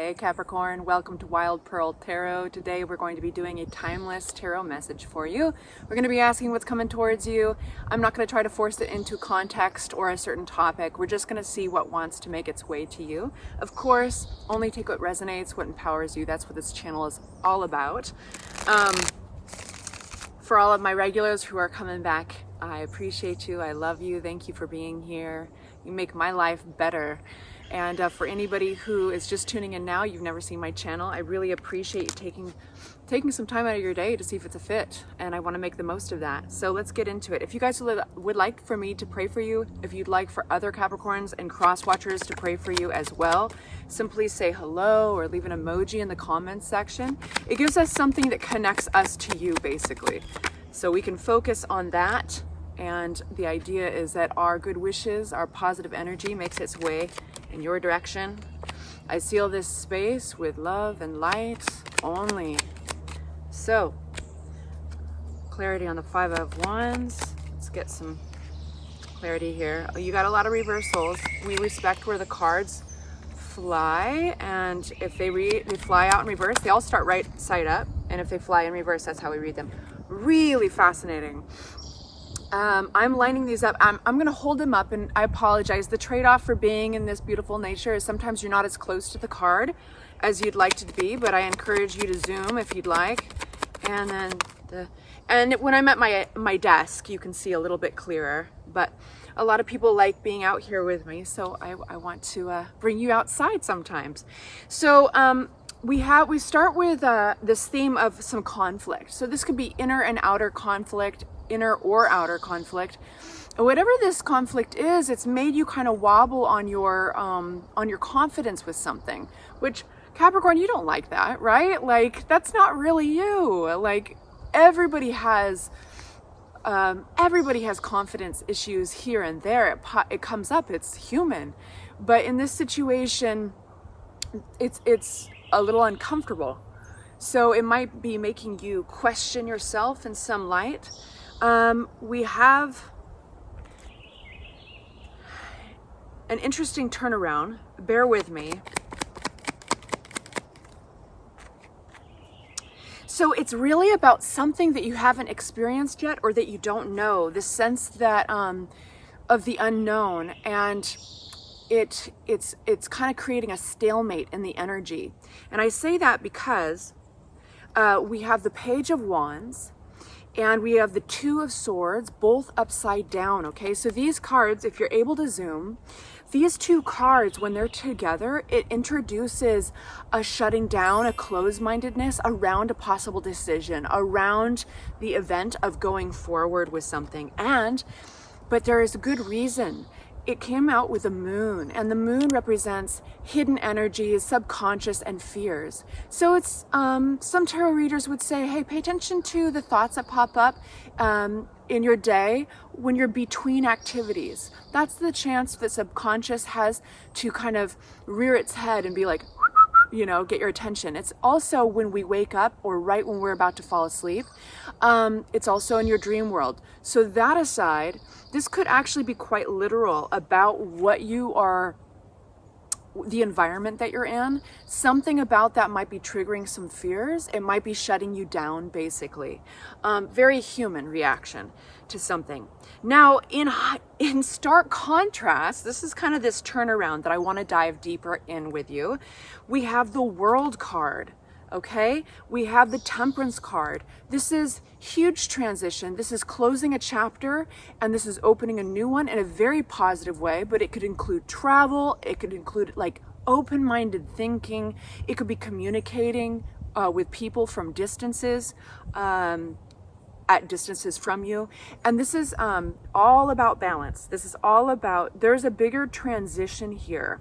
Hey Capricorn, welcome to Wild Pearl Tarot. Today we're going to be doing a timeless tarot message for you. We're going to be asking what's coming towards you. I'm not going to try to force it into context or a certain topic. We're just going to see what wants to make its way to you. Of course, only take what resonates, what empowers you. That's what this channel is all about. For all of my regulars who are coming back, I appreciate you. I love you. Thank you for being here. You make my life better. And for anybody who is just tuning in now, you've never seen my channel, I really appreciate you taking some time out of your day to see if it's a fit. And I want to make the most of that. So let's get into it. If you guys would like for me to pray for you, if you'd like for other Capricorns and cross watchers to pray for you as well, simply say hello or leave an emoji in the comments section. It gives us something that connects us to you, basically. So we can focus on that. And the idea is that our good wishes, our positive energy makes its way in your direction. I seal this space with love and light only. So, clarity on the Five of Wands. Let's get some clarity here. You got a lot of reversals. We respect where the cards fly, and if they fly out in reverse, they all start right side up, and if they fly in reverse, that's how we read them. Really fascinating. I'm lining these up. I'm going to hold them up, and I apologize. The trade-off for being in this beautiful nature is sometimes you're not as close to the card as you'd like to be, but I encourage you to zoom if you'd like. And then when I'm at my desk, you can see a little bit clearer, but a lot of people like being out here with me, so I want to bring you outside sometimes. So we start with this theme of some conflict. So this could be inner and outer conflict, inner or outer conflict. Whatever this conflict is, it's made you kind of wobble on your confidence with something, which Capricorn, you don't like that, right? Like, that's not really you. Like, everybody has confidence issues here and there. It comes up, it's human. But in this situation, it's a little uncomfortable. So it might be making you question yourself in some light. We have an interesting turnaround. Bear with me. So it's really about something that you haven't experienced yet, or that you don't know, the sense that of the unknown, and it's kind of creating a stalemate in the energy. And I say that because we have the Page of Wands, and we have the Two of Swords, both upside down, okay? So these cards, if you're able to zoom, these two cards, when they're together, it introduces a shutting down, a closed-mindedness around a possible decision, around the event of going forward with something. But there is a good reason. It came out with the moon, and the moon represents hidden energies, subconscious, and fears. So it's, some tarot readers would say, hey, pay attention to the thoughts that pop up in your day when you're between activities. That's the chance that subconscious has to kind of rear its head and be like, you know, get your attention. It's also when we wake up, or right when we're about to fall asleep. It's also in your dream world. So that aside, this could actually be quite literal about what you are, the environment that you're in. Something about that might be triggering some fears. It might be shutting you down, basically. Very human reaction to something. Now, in stark contrast, this is kind of this turnaround that I want to dive deeper in with you. We have the World card. Okay, we have the Temperance card. This is huge transition. This is closing a chapter, and this is opening a new one in a very positive way, but it could include travel. It could include like open-minded thinking. It could be communicating with people from distances, at distances from you. And this is all about balance. This is all about, there's a bigger transition here,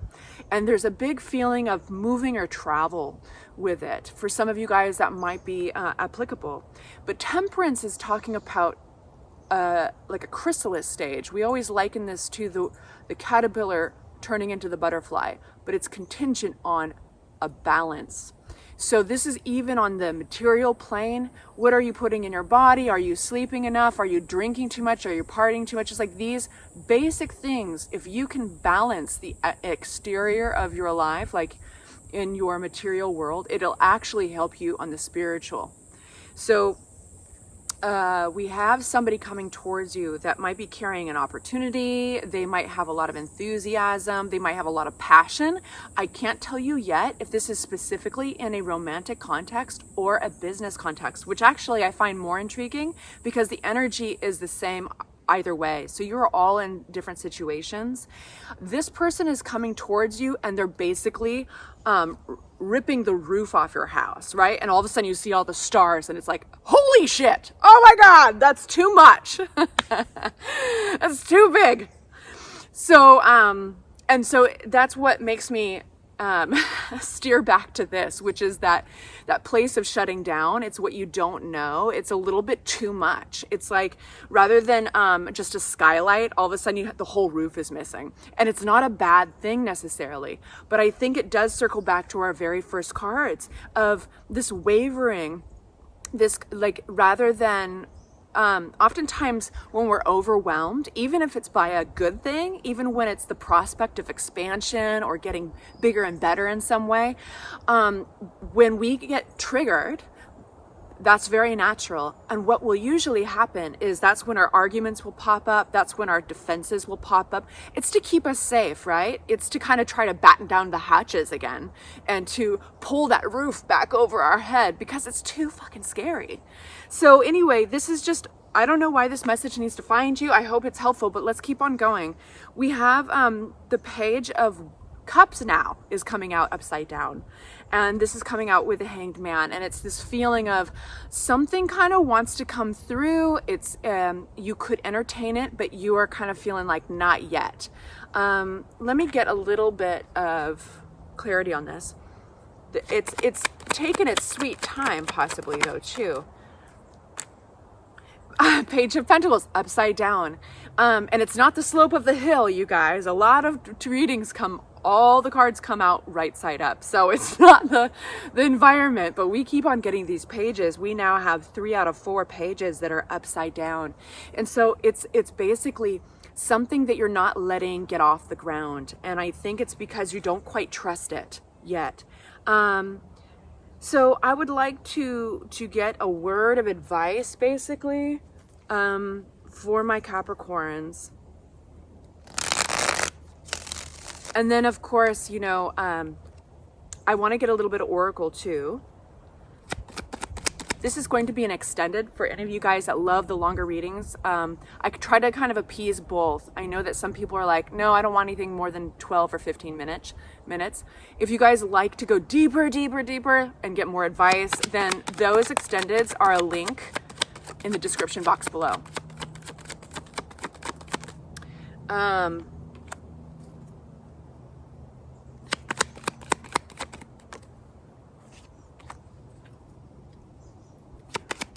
and there's a big feeling of moving or travel with it. For some of you guys, that might be applicable. But Temperance is talking about like a chrysalis stage. We always liken this to the caterpillar turning into the butterfly, but it's contingent on a balance. So this is even on the material plane. What are you putting in your body? Are you sleeping enough? Are you drinking too much? Are you partying too much? It's like these basic things. If you can balance the exterior of your life, like in your material world. It'll actually help you on the spiritual. So we have somebody coming towards you that might be carrying an opportunity. They might have a lot of enthusiasm. They might have a lot of passion. I can't tell you yet if this is specifically in a romantic context or a business context, which actually I find more intriguing because the energy is the same either way. So you're all in different situations. This person is coming towards you and they're basically ripping the roof off your house, right? And all of a sudden you see all the stars and it's like, holy shit, oh my God, that's too much. That's too big. So, and so that's what makes me steer back to this, which is that place of shutting down. It's what you don't know. It's a little bit too much. It's like, rather than just a skylight, all of a sudden the whole roof is missing. And it's not a bad thing necessarily, but I think it does circle back to our very first cards of this wavering, this like, rather than oftentimes when we're overwhelmed, even if it's by a good thing, even when it's the prospect of expansion or getting bigger and better in some way, when we get triggered, that's very natural. And what will usually happen is that's when our arguments will pop up. That's when our defenses will pop up. It's to keep us safe, right? It's to kind of try to batten down the hatches again and to pull that roof back over our head because it's too fucking scary. So anyway, this is just, I don't know why this message needs to find you. I hope it's helpful, but let's keep on going. We have the Page of Cups now is coming out upside down. And this is coming out with the Hanged Man. And it's this feeling of something kind of wants to come through. It's, you could entertain it, but you are kind of feeling like not yet. Let me get a little bit of clarity on this. It's taken its sweet time possibly though too. Page of Pentacles upside down. And it's not the slope of the hill, you guys. A lot of readings all the cards come out right side up. So it's not the environment, but we keep on getting these pages. We now have 3 out of 4 pages that are upside down. And so it's basically something that you're not letting get off the ground. And I think it's because you don't quite trust it yet. So I would like to get a word of advice basically for my Capricorns. And then of course, you know, I want to get a little bit of Oracle too. This is going to be an extended for any of you guys that love the longer readings. I could try to kind of appease both. I know that some people are like, no, I don't want anything more than 12 or 15 minutes. If you guys like to go deeper and get more advice, then those extendeds are a link in the description box below.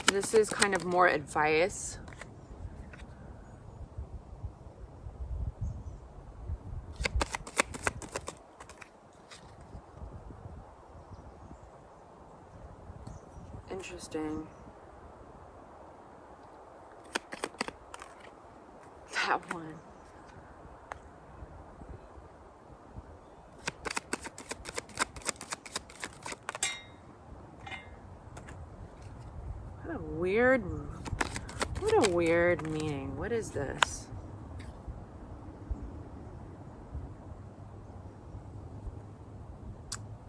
This is kind of more advice. Interesting. That one. What a weird meaning. What is this?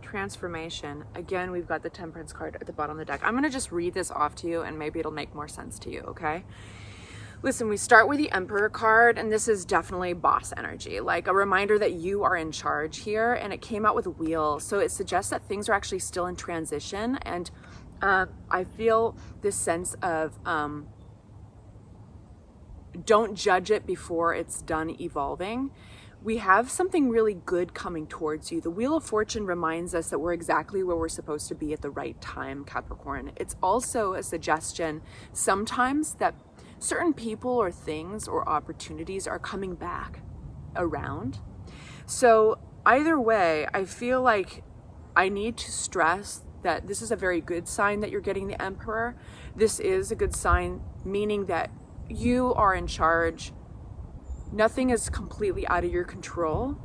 Transformation. Again, we've got the Temperance card at the bottom of the deck. I'm going to just read this off to you and maybe it'll make more sense to you, okay? Listen, we start with the Emperor card, and this is definitely boss energy, like a reminder that you are in charge here, and it came out with a wheel. So it suggests that things are actually still in transition, and I feel this sense of don't judge it before it's done evolving. We have something really good coming towards you. The Wheel of Fortune reminds us that we're exactly where we're supposed to be at the right time, Capricorn. It's also a suggestion sometimes that certain people or things or opportunities are coming back around. So either way, I feel like I need to stress that this is a very good sign that you're getting the Emperor. This is a good sign, meaning that you are in charge. Nothing is completely out of your control.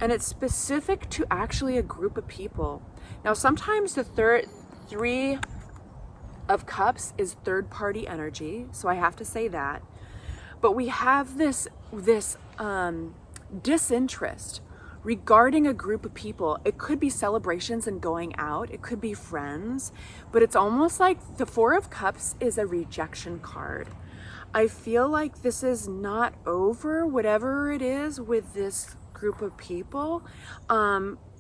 And it's specific to actually a group of people. Now, sometimes the Three of Cups is third party energy, so I have to say that. But we have this disinterest regarding a group of people. It could be celebrations and going out, it could be friends, but it's almost like the Four of Cups is a rejection card. I feel like this is not over, whatever it is with this group of people,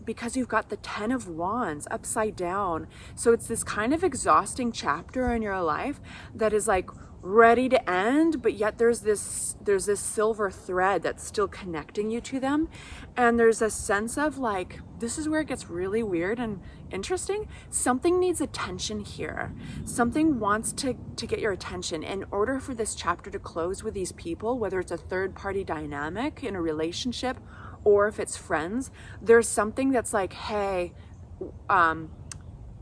because you've got the Ten of Wands upside down. So it's this kind of exhausting chapter in your life that is like ready to end, but yet there's this silver thread that's still connecting you to them. And there's a sense of like, this is where it gets really weird and interesting. Something needs attention here. Something wants to get your attention. In order for this chapter to close with these people, whether it's a third party dynamic in a relationship or if it's friends, there's something that's like, hey,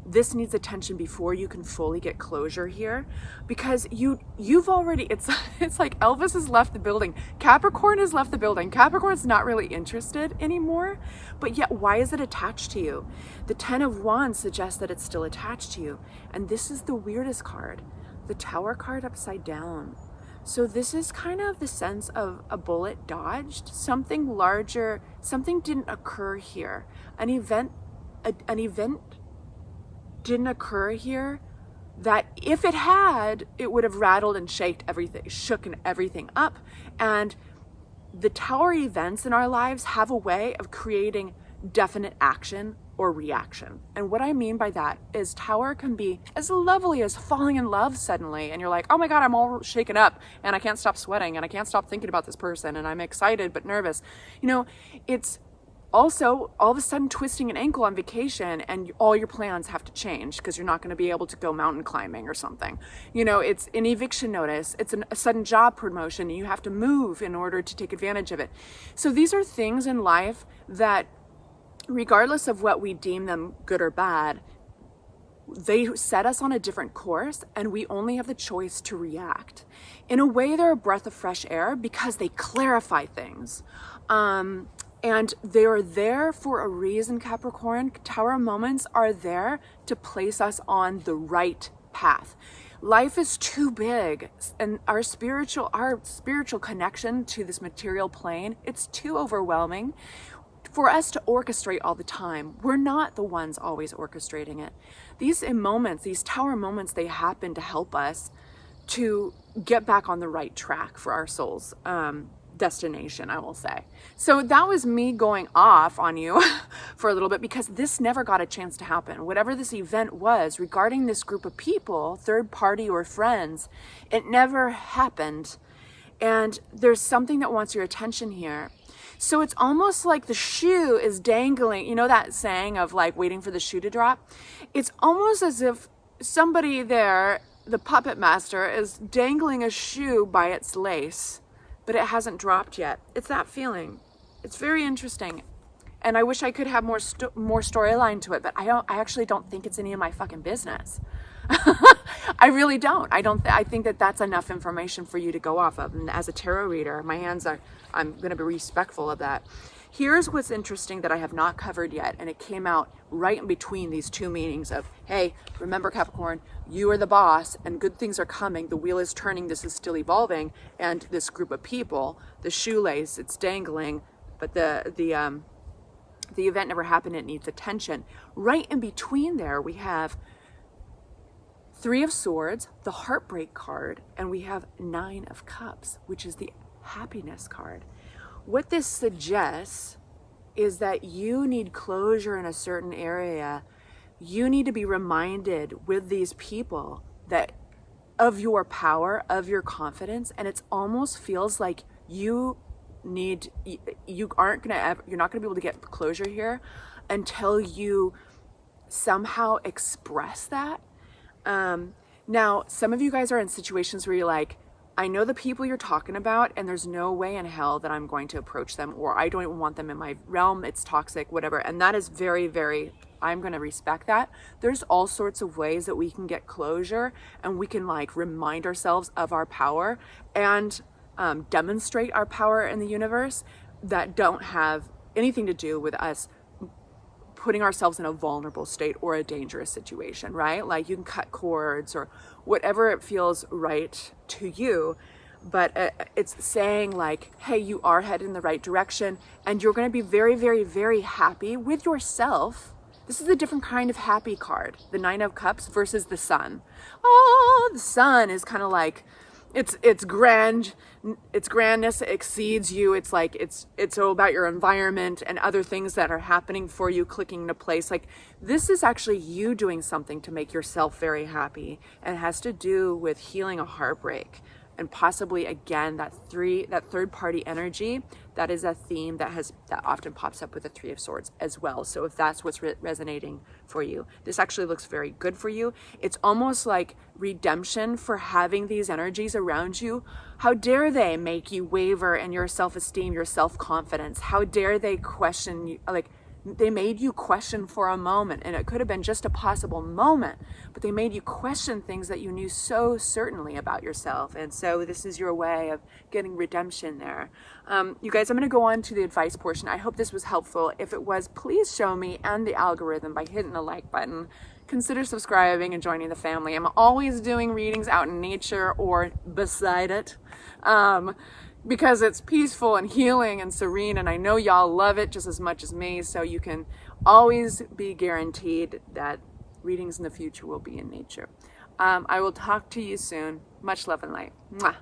this needs attention before you can fully get closure here, because you've already, it's like Elvis has left the building, Capricorn has left the building, Capricorn's not really interested anymore, but yet why is it attached to you? The Ten of Wands suggests that it's still attached to you, and this is the weirdest card, the Tower card upside down. So this is kind of the sense of a bullet dodged, something larger, something didn't occur here, an event didn't occur here that if it had, it would have rattled and shook everything up. And the Tower events in our lives have a way of creating definite action or reaction. And what I mean by that is Tower can be as lovely as falling in love suddenly, and you're like, oh my God, I'm all shaken up and I can't stop sweating and I can't stop thinking about this person and I'm excited but nervous. You know, it's also all of a sudden twisting an ankle on vacation and all your plans have to change because you're not going to be able to go mountain climbing or something. You know, it's an eviction notice, it's a sudden job promotion, and you have to move in order to take advantage of it. So these are things in life that, regardless of what we deem them good or bad, they set us on a different course, and we only have the choice to react. In a way, they're a breath of fresh air because they clarify things. And they are there for a reason, Capricorn. Tower moments are there to place us on the right path. Life is too big, and our spiritual connection to this material plane, it's too overwhelming for us to orchestrate all the time. We're not the ones always orchestrating it. These moments, these Tower moments, they happen to help us to get back on the right track for our soul's destination, I will say. So that was me going off on you for a little bit, because this never got a chance to happen. Whatever this event was regarding this group of people, third party or friends, it never happened. And there's something that wants your attention here. So it's almost like the shoe is dangling. You know that saying of like waiting for the shoe to drop? It's almost as if somebody there, the puppet master, is dangling a shoe by its lace, but it hasn't dropped yet. It's that feeling. It's very interesting. And I wish I could have more storyline to it, but I actually don't think it's any of my fucking business. I really don't. I think that that's enough information for you to go off of. And as a tarot reader, I'm going to be respectful of that. Here's what's interesting that I have not covered yet, and it came out right in between these two meanings of, hey, remember Capricorn, you are the boss and good things are coming, the wheel is turning, this is still evolving, and this group of people, the shoelace, it's dangling, but the event never happened, it needs attention. Right in between there, we have Three of Swords, the Heartbreak card, and we have Nine of Cups, which is the Happiness card. What this suggests is that you need closure in a certain area. You need to be reminded with these people that of your power, of your confidence, and it almost feels like you're not going to be able to get closure here until you somehow express that. Now, some of you guys are in situations where you're like, I know the people you're talking about, and there's no way in hell that I'm going to approach them, or I don't even want them in my realm, it's toxic, whatever. And that is very, very, I'm going to respect that. There's all sorts of ways that we can get closure, and we can like remind ourselves of our power and demonstrate our power in the universe that don't have anything to do with us putting ourselves in a vulnerable state or a dangerous situation, right? Like you can cut cords or whatever it feels right to you. But it's saying like, hey, you are headed in the right direction and you're going to be very, very, very happy with yourself. This is a different kind of happy card, the Nine of Cups versus the Sun. Oh, the Sun is kind of like, it's grand, its grandness exceeds you. It's like, it's all about your environment and other things that are happening for you, clicking into place. Like this is actually you doing something to make yourself very happy, and it has to do with healing a heartbreak. And possibly again that third party energy, that is a theme that often pops up with the Three of Swords as well. So if that's what's resonating for you, this actually looks very good for you. It's almost like redemption for having these energies around you. How dare they make you waver in your self-esteem, your self-confidence? How dare they question you? Like they made you question for a moment, and it could have been just a possible moment, but they made you question things that you knew so certainly about yourself. And so this is your way of getting redemption there. You guys, I'm going to go on to the advice portion. I hope this was helpful. If it was, please show me and the algorithm by hitting the like button. Consider subscribing and joining the family. I'm always doing readings out in nature or beside it. Because it's peaceful and healing and serene, and I know y'all love it just as much as me, so you can always be guaranteed that readings in the future will be in nature. I will talk to you soon. Much love and light. Mwah.